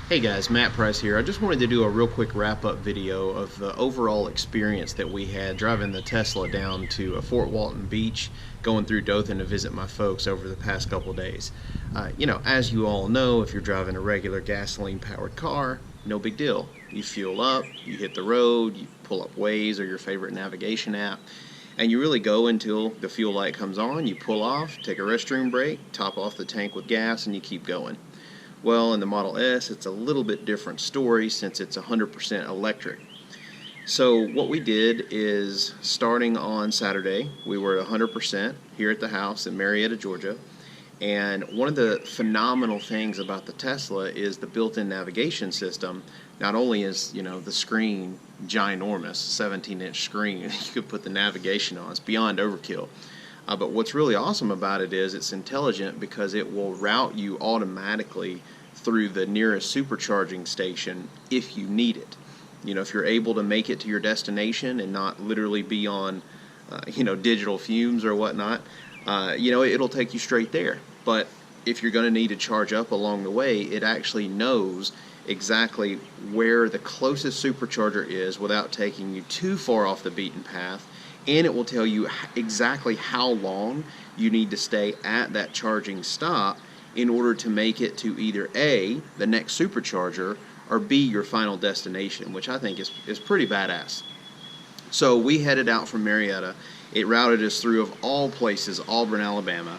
Hey guys, Matt Price here. I just wanted to do a real quick wrap-up video of the overall experience that we had driving the Tesla down to Fort Walton Beach, going through Dothan to visit my folks over the past couple days. As you all know, if you're driving a regular gasoline-powered car, no big deal. You fuel up, you hit the road, you pull up Waze or your favorite navigation app, and you really go until the fuel light comes on, you pull off, take a restroom break, top off the tank with gas, and you keep going. Well, in the Model S, it's a little bit different story since it's 100% electric. So what we did is, starting on Saturday, we were at 100% here at the house in Marietta, Georgia. And one of the phenomenal things about the Tesla is the built-in navigation system. Not only is, the screen ginormous, 17-inch screen, you could put the navigation on. It's beyond overkill. But what's really awesome about it is it's intelligent because it will route you automatically through the nearest supercharging station if you need it. If you're able to make it to your destination and not literally be on, digital fumes or whatnot, it'll take you straight there. But if you're going to need to charge up along the way, it actually knows exactly where the closest supercharger is without taking you too far off the beaten path. And it will tell you exactly how long you need to stay at that charging stop in order to make it to either A, the next supercharger, or B, your final destination, which I think is pretty badass. So we headed out from Marietta. It routed us through, of all places, Auburn, Alabama.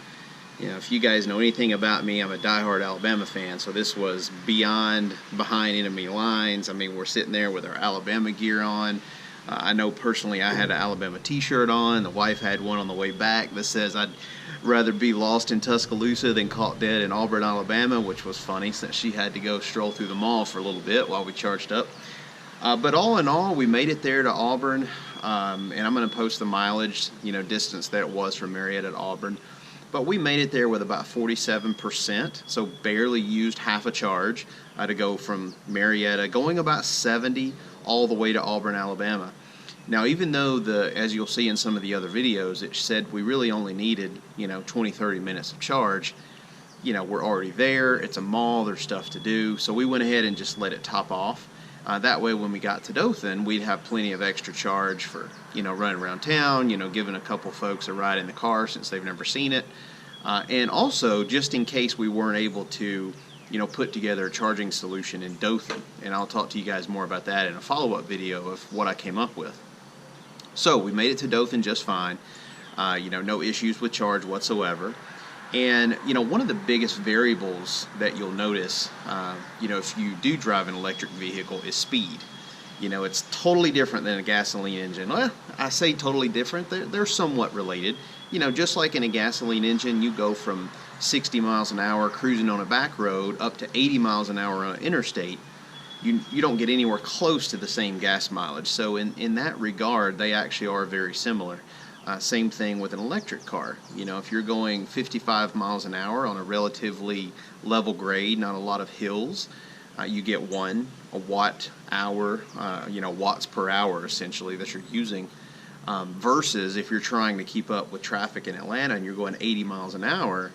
If you guys know anything about me, I'm a diehard Alabama fan, so this was behind enemy lines. I mean, we're sitting there with our Alabama gear on. I know personally I had an Alabama t-shirt on. The wife had one on the way back that says I'd rather be lost in Tuscaloosa than caught dead in Auburn, Alabama, which was funny since she had to go stroll through the mall for a little bit while we charged up. But all in all, we made it there to Auburn, and I'm going to post the mileage, distance that it was from Marietta to Auburn. But we made it there with about 47%, so barely used half a charge to go from Marietta, going about 70 all the way to Auburn, Alabama. Now, even though as you'll see in some of the other videos, it said we really only needed, 20-30 minutes of charge, we're already there. It's a mall. There's stuff to do. So we went ahead and just let it top off. That way, when we got to Dothan, we'd have plenty of extra charge for, running around town, giving a couple folks a ride in the car since they've never seen it. And also, just in case we weren't able to, put together a charging solution in Dothan. And I'll talk to you guys more about that in a follow-up video of what I came up with. So we made it to Dothan just fine. No issues with charge whatsoever. And, one of the biggest variables that you'll notice, if you do drive an electric vehicle is speed. It's totally different than a gasoline engine. Well, I say totally different. They're somewhat related. Just like in a gasoline engine, you go from 60 miles an hour cruising on a back road up to 80 miles an hour on an interstate. You don't get anywhere close to the same gas mileage. So in that regard, they actually are very similar. Same thing with an electric car. If you're going 55 miles an hour on a relatively level grade, not a lot of hills, you get a watt hour, watts per hour essentially that you're using. Versus if you're trying to keep up with traffic in Atlanta and you're going 80 miles an hour,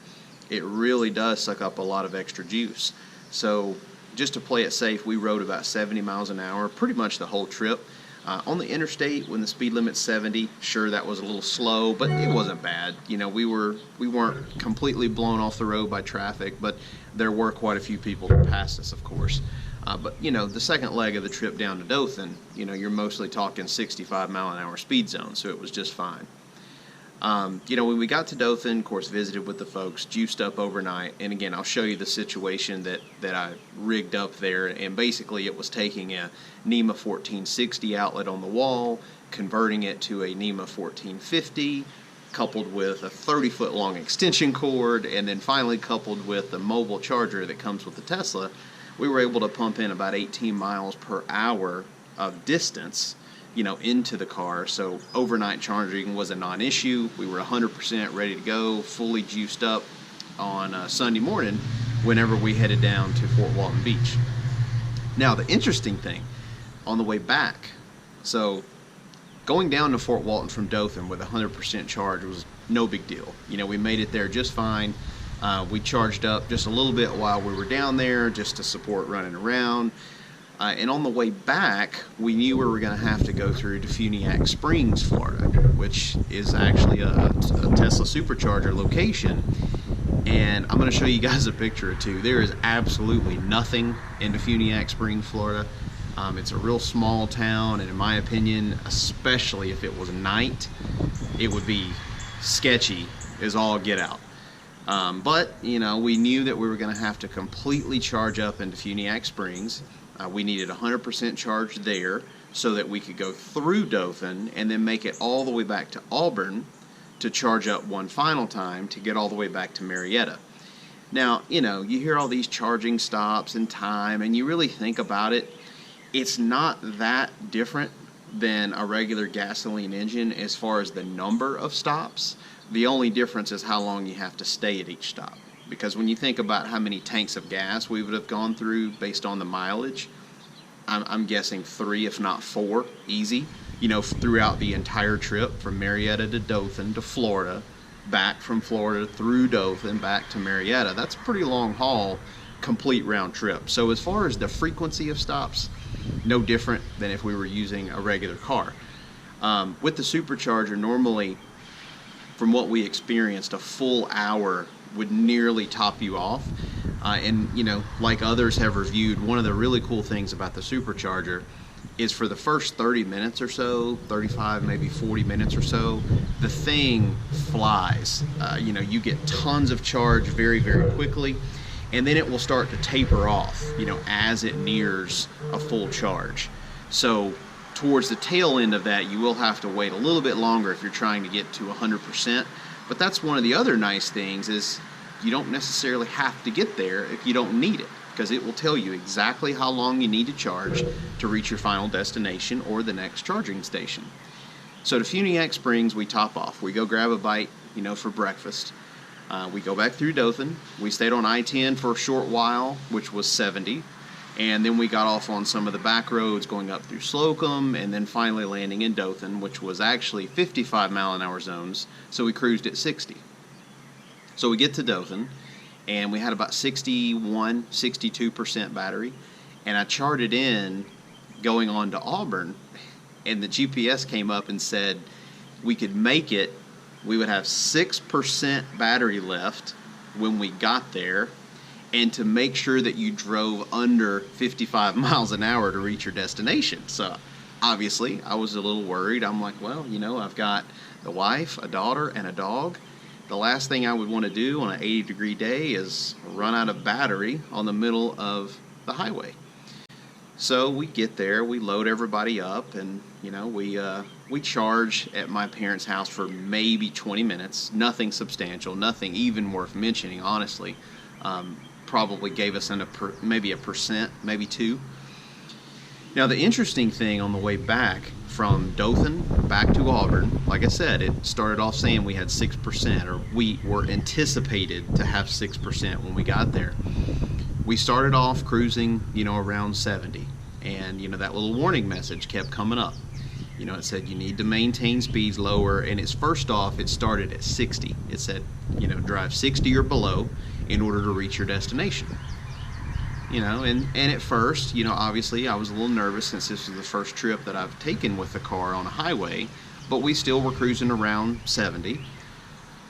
it really does suck up a lot of extra juice. So just to play it safe, we rode about 70 miles an hour pretty much the whole trip. On the interstate, when the speed limit's 70, sure, that was a little slow, but it wasn't bad. We weren't completely blown off the road by traffic, but there were quite a few people who passed us, of course. But the second leg of the trip down to Dothan, you're mostly talking 65 mile an hour speed zone, so it was just fine. When we got to Dothan, of course, visited with the folks, juiced up overnight, and again, I'll show you the situation that I rigged up there, and basically it was taking a NEMA 1460 outlet on the wall, converting it to a NEMA 1450, coupled with a 30-foot long extension cord, and then finally coupled with the mobile charger that comes with the Tesla. We were able to pump in about 18 miles per hour of distance into the car. So overnight charging was a non-issue. We were 100% ready to go, fully juiced up on Sunday morning whenever we headed down to Fort Walton Beach. Now, the interesting thing, on the way back, so going down to Fort Walton from Dothan with 100% charge was no big deal. We made it there just fine. We charged up just a little bit while we were down there just to support running around. And on the way back, we knew we were going to have to go through Defuniak Springs, Florida, which is actually a Tesla Supercharger location. And I'm going to show you guys a picture or two. There is absolutely nothing in Defuniak Springs, Florida. It's a real small town, and in my opinion, especially if it was night, it would be sketchy as all get out. But, you know, we knew that we were going to have to completely charge up in Defuniak Springs. We needed 100% charge there so that we could go through Dothan and then make it all the way back to Auburn to charge up one final time to get all the way back to Marietta. Now, you know, you hear all these charging stops and time, and you really think about it, it's not that different than a regular gasoline engine as far as the number of stops. The only difference is how long you have to stay at each stop. Because when you think about how many tanks of gas we would have gone through based on the mileage, I'm guessing 3, if not 4, easy, you know, throughout the entire trip from Marietta to Dothan to Florida, back from Florida through Dothan, back to Marietta. That's a pretty long haul, complete round trip. So as far as the frequency of stops, no different than if we were using a regular car. With the Supercharger, normally, from what we experienced, a full hour would nearly top you off. And you know, like others have reviewed, one of the really cool things about the Supercharger is for the first 30 minutes or so, 35, maybe 40 minutes or so, the thing flies. You know, you get tons of charge very, very quickly, and then it will start to taper off, you know, as it nears a full charge. So towards the tail end of that, you will have to wait a little bit longer if you're trying to get to 100%. But that's one of the other nice things is you don't necessarily have to get there if you don't need it, because it will tell you exactly how long you need to charge to reach your final destination or the next charging station. So to Defuniak Springs, we top off. We go grab a bite, you know, for breakfast. We go back through Dothan. We stayed on I-10 for a short while, which was 70. And then we got off on some of the back roads going up through Slocum and then finally landing in Dothan, which was actually 55-mile-an-hour zones, so we cruised at 60. So we get to Dothan, and we had about 61, 62% battery, and I charted in going on to Auburn, and the GPS came up and said we could make it, we would have 6% battery left when we got there, and to make sure that you drove under 55 miles an hour to reach your destination. So obviously I was a little worried. I'm like, well, you know, I've got the wife, a daughter, and a dog. The last thing I would want to do on an 80-degree day is run out of battery on the middle of the highway. So we get there, we load everybody up, and you know, we charge at my parents' house for maybe 20 minutes. Nothing substantial, nothing even worth mentioning, honestly. Probably gave us maybe a percent, maybe 2. Now the interesting thing on the way back from Dothan back to Auburn, like I said, it started off saying we had 6%, or we were anticipated to have 6% when we got there. We started off cruising, you know, around 70, and you know, that little warning message kept coming up. You know, it said you need to maintain speeds lower, and it's first off, it started at 60. It said, you know, drive 60 or below in order to reach your destination. You know, and at first, you know, obviously I was a little nervous since this was the first trip that I've taken with the car on a highway, but we still were cruising around 70.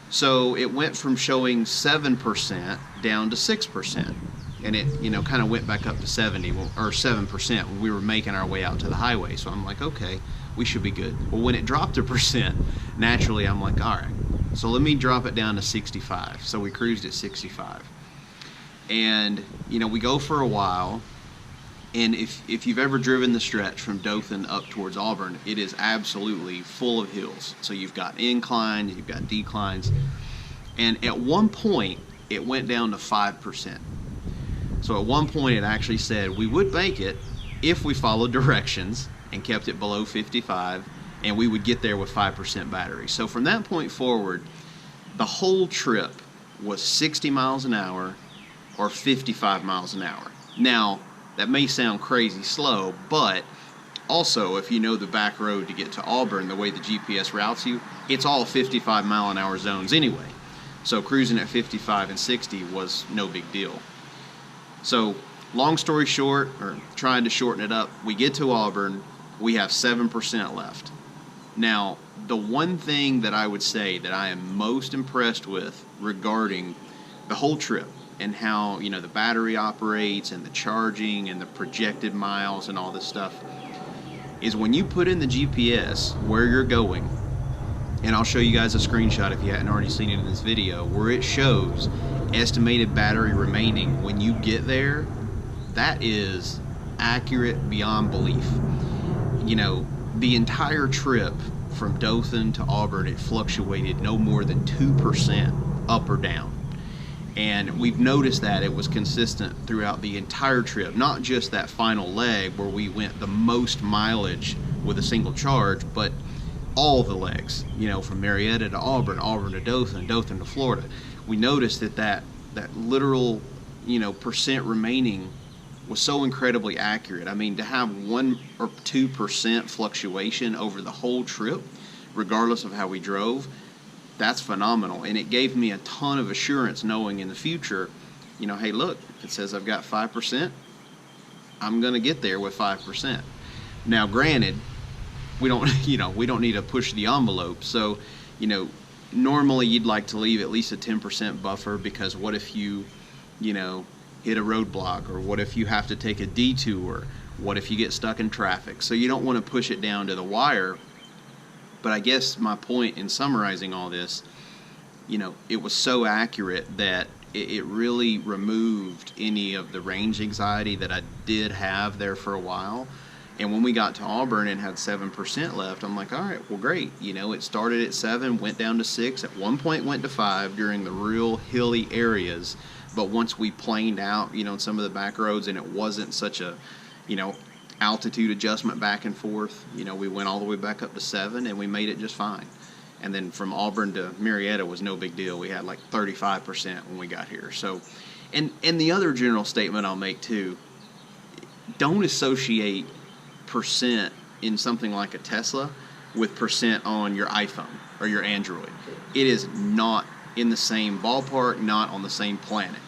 So it went from showing 7% down to 6. And it, you know, kind of went back up to 70 or 7% when we were making our way out to the highway. So I'm like, okay, we should be good. Well, when it dropped a percent, naturally I'm like, all right, so let me drop it down to 65. So we cruised at 65. And, you know, we go for a while. And if you've ever driven the stretch from Dothan up towards Auburn, it is absolutely full of hills. So you've got inclines, you've got declines. And at one point, it went down to 5%. So at one point it actually said we would make it if we followed directions and kept it below 55, and we would get there with 5% battery. So from that point forward, the whole trip was 60 miles an hour or 55 miles an hour. Now, that may sound crazy slow, but also if you know the back road to get to Auburn, the way the GPS routes you, it's all 55-mile-an-hour zones anyway. So cruising at 55 and 60 was no big deal. So long story short, or trying to shorten it up, we get to Auburn, we have 7% left. Now, the one thing that I would say that I am most impressed with regarding the whole trip and how, you know, the battery operates and the charging and the projected miles and all this stuff is when you put in the GPS where you're going, and I'll show you guys a screenshot if you hadn't already seen it in this video, where it shows estimated battery remaining when you get there, that is accurate beyond belief. You know, the entire trip from Dothan to Auburn, it fluctuated no more than 2% up or down. And we've noticed that it was consistent throughout the entire trip, not just that final leg where we went the most mileage with a single charge, but all the legs, you know, from Marietta to Auburn, Auburn to Dothan, Dothan to Florida. We noticed that literal, you know, percent remaining was so incredibly accurate. I mean, to have 1 or 2% fluctuation over the whole trip, regardless of how we drove, that's phenomenal. And it gave me a ton of assurance knowing in the future, you know, hey, look, it says I've got 5%, I'm going to get there with 5%. Now, granted, we don't, you know, we don't need to push the envelope. So, you know, normally you'd like to leave at least a 10% buffer, because what if you know, hit a roadblock, or what if you have to take a detour, what if you get stuck in traffic? So you don't want to push it down to the wire. But I guess my point in summarizing all this, you know, it was so accurate that it really removed any of the range anxiety that I did have there for a while. And when we got to Auburn and had 7% left, I'm like, all right, well, great. You know, it started at 7, went down to 6, at one point went to 5 during the real hilly areas. But once we planed out, you know, some of the back roads, and it wasn't such a, you know, altitude adjustment back and forth, you know, we went all the way back up to 7 and we made it just fine. And then from Auburn to Marietta was no big deal. We had like 35% when we got here. So, and the other general statement I'll make too, don't associate percent in something like a Tesla with percent on your iPhone or your Android. It is not in the same ballpark, not on the same planet.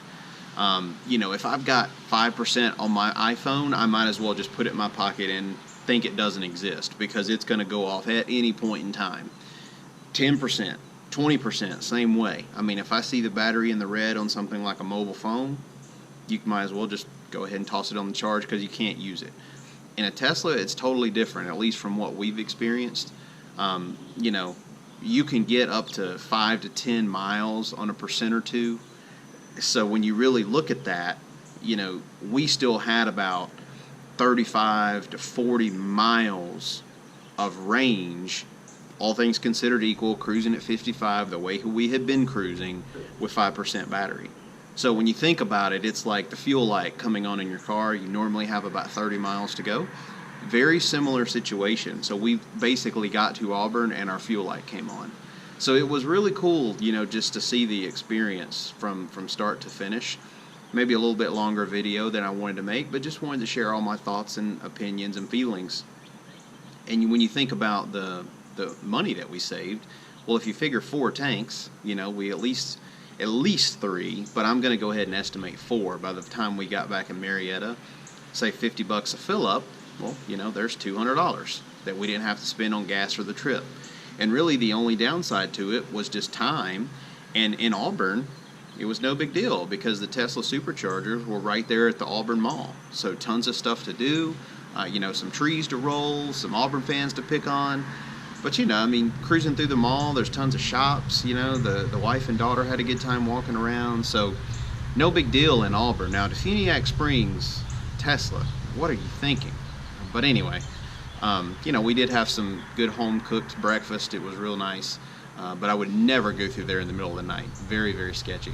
You know, if I've got 5% on my iPhone, I might as well just put it in my pocket and think it doesn't exist, because it's going to go off at any point in time. 10%, 20%, same way. I mean, if I see the battery in the red on something like a mobile phone, you might as well just go ahead and toss it on the charge, because you can't use it. In a Tesla, it's totally different, at least from what we've experienced. You know, you can get up to 5 to 10 miles on a percent or two. So when you really look at that, you know, we still had about 35 to 40 miles of range, all things considered equal, cruising at 55 the way we had been cruising with 5% battery. So when you think about it, it's like the fuel light coming on in your car. You normally have about 30 miles to go. Very similar situation. So we basically got to Auburn and our fuel light came on. So it was really cool, you know, just to see the experience from start to finish. Maybe a little bit longer video than I wanted to make, but just wanted to share all my thoughts and opinions and feelings. And when you think about the money that we saved, well, if you figure 4 tanks, you know, we at least 3, but I'm going to go ahead and estimate 4 by the time we got back in Marietta. Say $50 a fill up, well, you know, there's $200 that we didn't have to spend on gas for the trip. And really the only downside to it was just time. And in Auburn, it was no big deal, because the Tesla Superchargers were right there at the Auburn Mall. So tons of stuff to do, you know, some trees to roll, some Auburn fans to pick on. But, you know, I mean, cruising through the mall, there's tons of shops, you know, the wife and daughter had a good time walking around. So no big deal in Auburn. Now, to Funiac Springs, Tesla, what are you thinking? But anyway, you know, we did have some good home-cooked breakfast. It was real nice. But I would never go through there in the middle of the night. Very, very sketchy.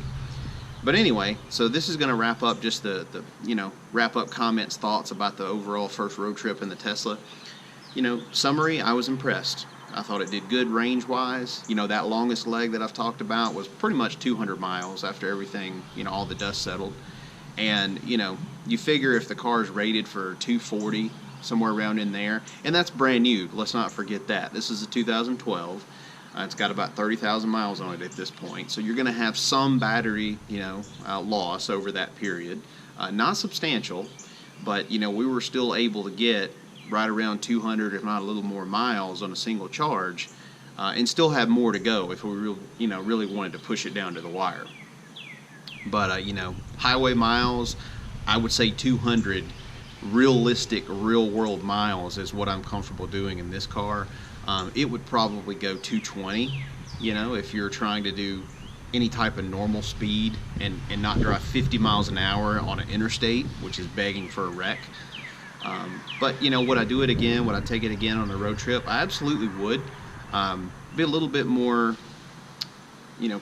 But anyway, so this is going to wrap up just the you know, wrap up comments, thoughts about the overall first road trip in the Tesla. You know, summary, I was impressed. I thought it did good range-wise. You know, that longest leg that I've talked about was pretty much 200 miles after everything, you know, all the dust settled. And, you know, you figure if the car is rated for 240, somewhere around in there, and that's brand new. Let's not forget that. This is a 2012. It's got about 30,000 miles on it at this point, so you're going to have some battery, loss over that period. Not substantial, but we were still able to get right around 200, if not a little more, miles on a single charge, and still have more to go if we really wanted to push it down to the wire. But highway miles, I would say 200 realistic, real-world miles is what I'm comfortable doing in this car. It would probably go 220, if you're trying to do any type of normal speed and not drive 50 miles an hour on an interstate, which is begging for a wreck. But would I do it again? Would I take it again on a road trip? I absolutely would. Be a little bit more,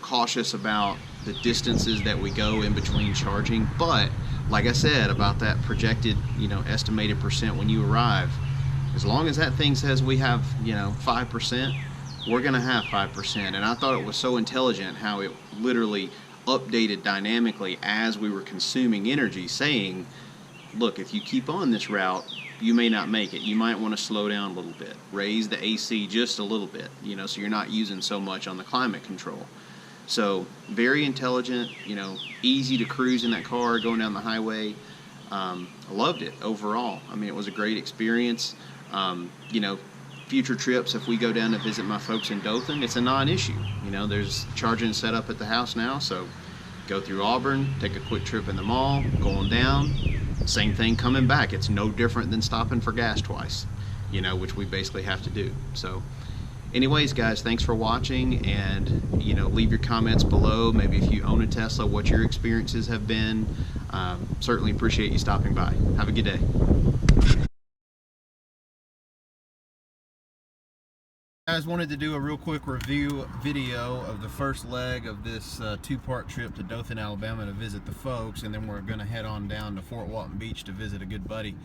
cautious about the distances that we go in between charging. But like I said about that projected, estimated percent when you arrive, as long as that thing says we have, 5%, we're going to have 5%. And I thought it was so intelligent how it literally updated dynamically as we were consuming energy, saying, look, if you keep on this route, you may not make it. You might want to slow down a little bit, raise the AC just a little bit, so you're not using so much on the climate control. So very intelligent, easy to cruise in that car going down the highway. I loved it overall. I mean, it was a great experience. Future trips, if we go down to visit my folks in Dothan, it's a non-issue. There's charging set up at the house now, so go through Auburn, take a quick trip in the mall, going down, same thing coming back. It's no different than stopping for gas twice, which we basically have to do. So anyways, guys, thanks for watching, and leave your comments below. Maybe if you own a Tesla, what your experiences have been. Certainly appreciate you stopping by. Have a good day. Guys, wanted to do a real quick review video of the first leg of this two-part trip to Dothan, Alabama to visit the folks, and then we're going to head on down to Fort Walton Beach to visit a good buddy.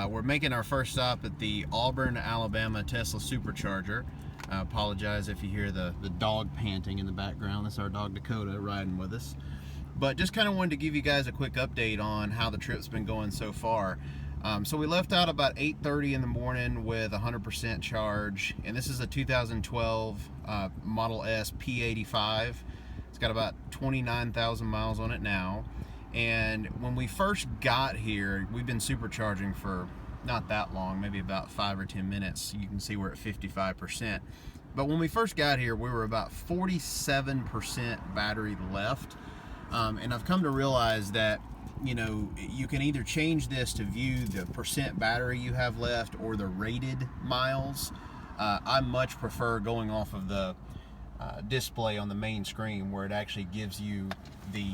We're making our first stop at the Auburn, Alabama Tesla Supercharger. I apologize if you hear the dog panting in the background. That's our dog Dakota riding with us. But just kind of wanted to give you guys a quick update on how the trip's been going so far. So we left out about 8:30 in the morning with 100% charge, and this is a 2012 Model S P-85. It's got about 29,000 miles on it now. And when we first got here, we've been supercharging for not that long, maybe about 5 or 10 minutes. You can see we're at 55%. But when we first got here, we were about 47% battery left. And I've come to realize that you can either change this to view the percent battery you have left or the rated miles. I much prefer going off of the display on the main screen, where it actually gives you the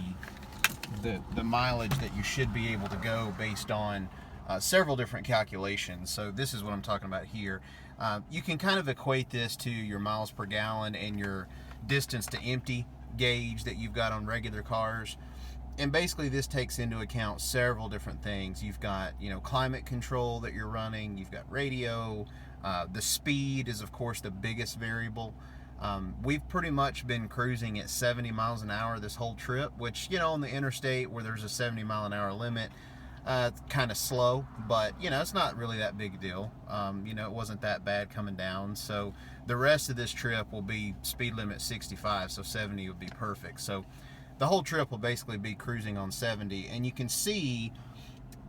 mileage that you should be able to go based on several different calculations. So this is what I'm talking about here. You can kind of equate this to your miles per gallon and your distance to empty gauge that you've got on regular cars. And basically this takes into account several different things. You've got, climate control that you're running, you've got radio, the speed is of course the biggest variable. We've pretty much been cruising at 70 miles an hour this whole trip, which, on the interstate where there's a 70 mile an hour limit, it's kind of slow, but it's not really that big a deal. It wasn't that bad coming down. So the rest of this trip will be speed limit 65, so 70 would be perfect. So the whole trip will basically be cruising on 70, and you can see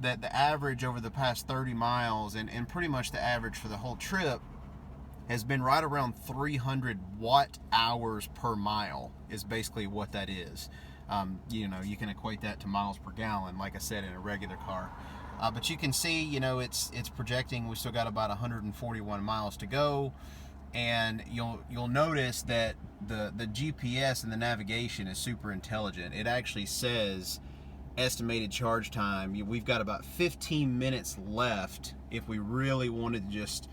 that the average over the past 30 miles and pretty much the average for the whole trip has been right around 300 watt hours per mile is basically what that is. You can equate that to miles per gallon, like I said, in a regular car. But you can see, it's projecting we still got about 141 miles to go. And you'll notice that the GPS and the navigation is super intelligent. It actually says estimated charge time. We've got about 15 minutes left if we really wanted to just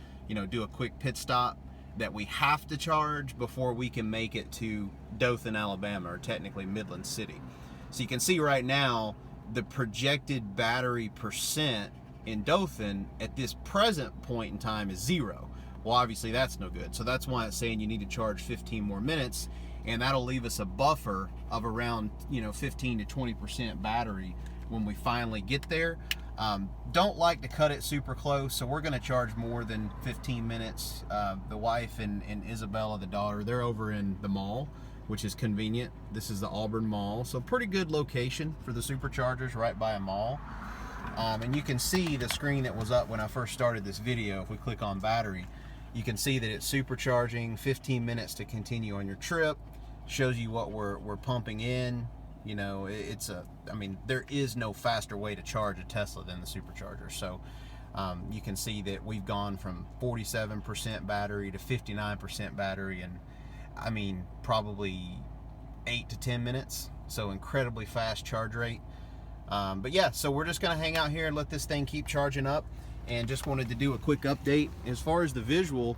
do a quick pit stop that we have to charge before we can make it to Dothan, Alabama, or technically Midland City. So you can see right now the projected battery percent in Dothan at this present point in time is 0. Well, obviously that's no good. So that's why it's saying you need to charge 15 more minutes, and that'll leave us a buffer of around 15 to 20% battery when we finally get there. Don't like to cut it super close, so we're going to charge more than 15 minutes. The wife and Isabella, the daughter, they're over in the mall, which is convenient. This is the Auburn Mall, so pretty good location for the superchargers, right by a mall. And you can see the screen that was up when I first started this video. If we click on battery, you can see that it's supercharging, 15 minutes to continue on your trip. Shows you what we're pumping in. You know, I mean, there is no faster way to charge a Tesla than the supercharger. So you can see that we've gone from 47% battery to 59% battery, and I mean, probably 8 to 10 minutes. So incredibly fast charge rate. But yeah, so we're just gonna hang out here and let this thing keep charging up, and just wanted to do a quick update. As far as the visual,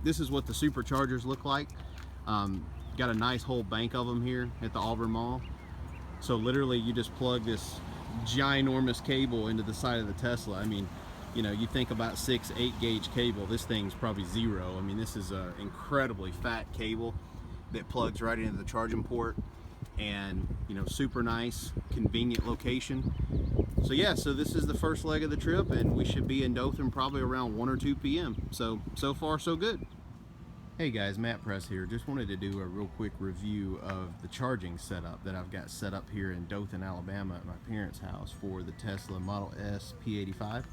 this is what the superchargers look like. Got a nice whole bank of them here at the Auburn Mall. So literally you just plug this ginormous cable into the side of the Tesla. I mean, you know, you think about 6-8 gauge cable, this thing's probably 0. I mean, this is an incredibly fat cable that plugs right into the charging port, and you know, super nice, convenient location. So yeah, so this is the first leg of the trip, and we should be in Dothan probably around 1 or 2 p.m. So far so good. Hey guys, Matt Press here. Just wanted to do a real quick review of the charging setup that I've got set up here in Dothan, Alabama at my parents' house for the Tesla Model S P-85.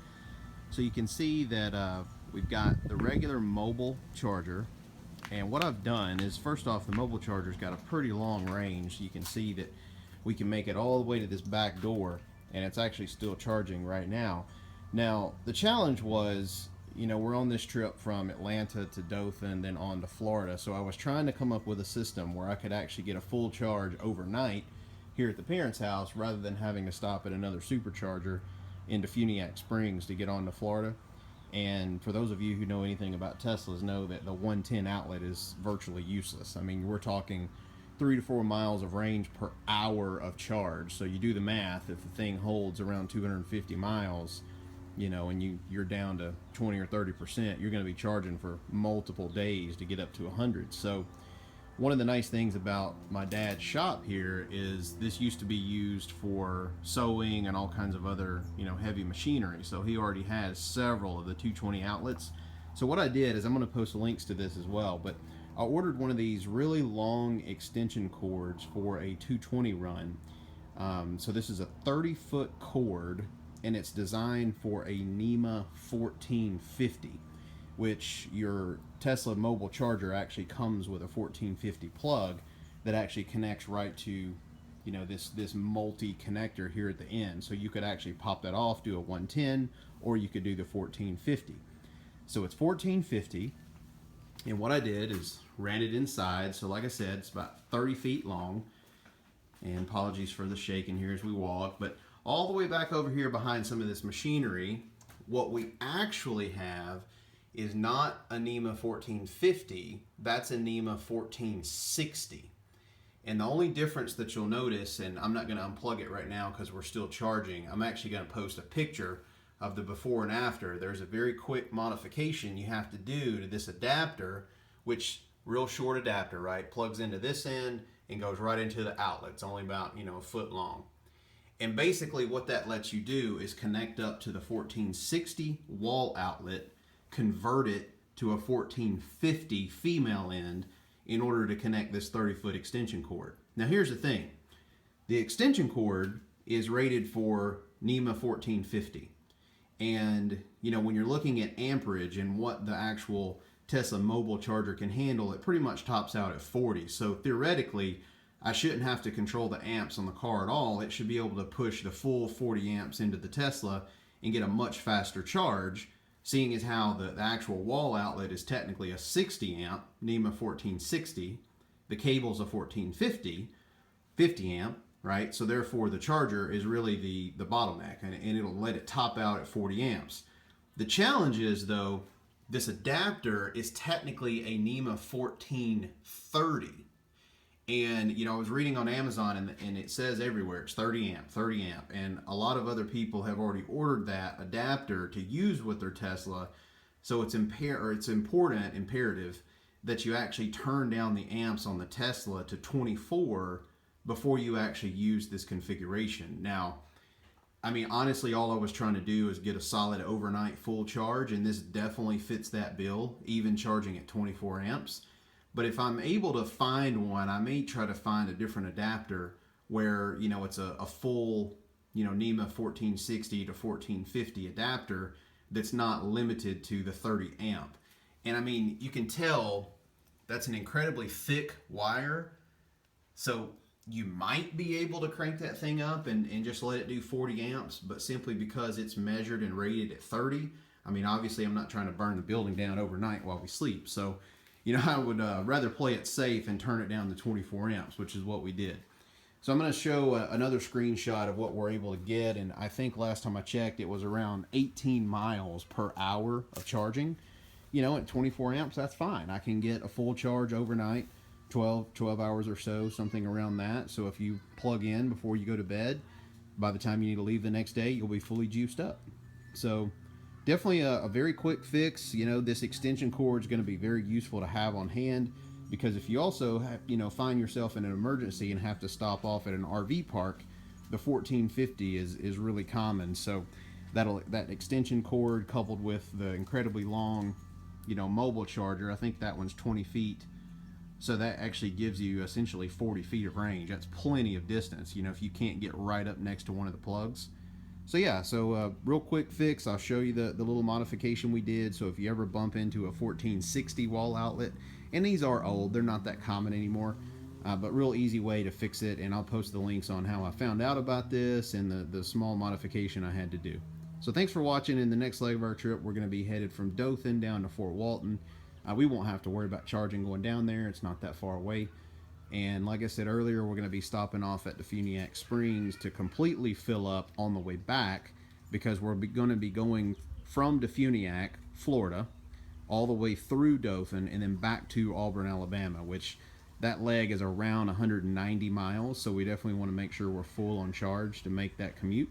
So you can see that we've got the regular mobile charger, and what I've done is, first off, the mobile charger's got a pretty long range. You can see that we can make it all the way to this back door, and it's actually still charging right now. Now, the challenge was, you know, we're on this trip from Atlanta to Dothan, then on to Florida. So I was trying to come up with a system where I could actually get a full charge overnight here at the parents' house, rather than having to stop at another supercharger in Defuniak Springs to get on to Florida. And for those of you who know anything about Teslas, know that the 110 outlet is virtually useless. I mean, we're talking 3 to 4 miles of range per hour of charge. So you do the math, if the thing holds around 250 miles, you know, and you're down to 20 or 30%, you're going to be charging for multiple days to get up to 100. So one of the nice things about my dad's shop here is this used to be used for sewing and all kinds of other, you know, heavy machinery. So he already has several of the 220 outlets. So what I did is, I'm going to post links to this as well, but I ordered one of these really long extension cords for a 220 run. So this is a 30-foot cord, and it's designed for a NEMA 1450, which your Tesla mobile charger actually comes with a 1450 plug that actually connects right to, you know, this multi connector here at the end. So you could actually pop that off, do a 110, or you could do the 1450. So it's 1450, and what I did is ran it inside. So like I said, it's about 30 feet long, and apologies for the shaking here as we walk, but all the way back over here behind some of this machinery, what we actually have is not a NEMA 1450, that's a NEMA 1460. And the only difference that you'll notice, and I'm not going to unplug it right now because we're still charging, I'm actually going to post a picture of the before and after. There's a very quick modification you have to do to this adapter, which, real short adapter, right, plugs into this end and goes right into the outlet. It's only about, you know, a foot long. And basically what that lets you do is connect up to the 1460 wall outlet, convert it to a 1450 female end in order to connect this 30-foot extension cord. Now here's the thing. The extension cord is rated for NEMA 1450. And you know, when you're looking at amperage and what the actual Tesla mobile charger can handle, it pretty much tops out at 40. So theoretically, I shouldn't have to control the amps on the car at all. It should be able to push the full 40 amps into the Tesla and get a much faster charge, seeing as how the actual wall outlet is technically a 60 amp, NEMA 1460. The cable's a 1450, 50 amp, right? So therefore the charger is really the bottleneck, and it'll let it top out at 40 amps. The challenge is, though, this adapter is technically a NEMA 1430. And you know, I was reading on Amazon, and it says everywhere it's 30 amp, 30 amp, and a lot of other people have already ordered that adapter to use with their Tesla. So it's imperative that you actually turn down the amps on the Tesla to 24 before you actually use this configuration. Now, I mean, honestly, all I was trying to do is get a solid overnight full charge, and this definitely fits that bill, even charging at 24 amps. But if I'm able to find one, I may try to find a different adapter where, it's a full, NEMA 1460 to 1450 adapter that's not limited to the 30 amp. And I mean, you can tell that's an incredibly thick wire. So you might be able to crank that thing up and just let it do 40 amps, but simply because it's measured and rated at 30, I mean, obviously I'm not trying to burn the building down overnight while we sleep. So, I would rather play it safe and turn it down to 24 amps, which is what we did. So I'm going to show another screenshot of what we're able to get, and I think last time I checked it was around 18 miles per hour of charging. At 24 amps, that's fine. I can get a full charge overnight, 12 hours or so, something around that. So if you plug in before you go to bed, by the time you need to leave the next day, you'll be fully juiced up. So definitely a very quick fix. This extension cord is going to be very useful to have on hand, because if you also have, find yourself in an emergency and have to stop off at an RV park, the 1450 is really common. So that extension cord coupled with the incredibly long, mobile charger, I think that one's 20 feet. So that actually gives you essentially 40 feet of range. That's plenty of distance, if you can't get right up next to one of the plugs. So yeah, real quick fix, I'll show you the little modification we did. So if you ever bump into a 1460 wall outlet, and these are old, they're not that common anymore, but real easy way to fix it, and I'll post the links on how I found out about this and the small modification I had to do. So thanks for watching. In the next leg of our trip, we're going to be headed from Dothan down to Fort Walton. We won't have to worry about charging going down there. It's not that far away. And like I said earlier, we're going to be stopping off at Defuniak Springs to completely fill up on the way back, because we're going to be going from Defuniak, Florida, all the way through Dothan and then back to Auburn, Alabama, which that leg is around 190 miles. So we definitely want to make sure we're full on charge to make that commute.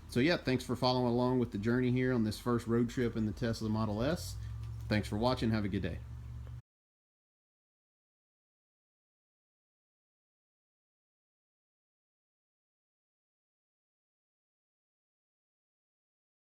So yeah, thanks for following along with the journey here on this first road trip in the Tesla Model S. Thanks for watching. Have a good day.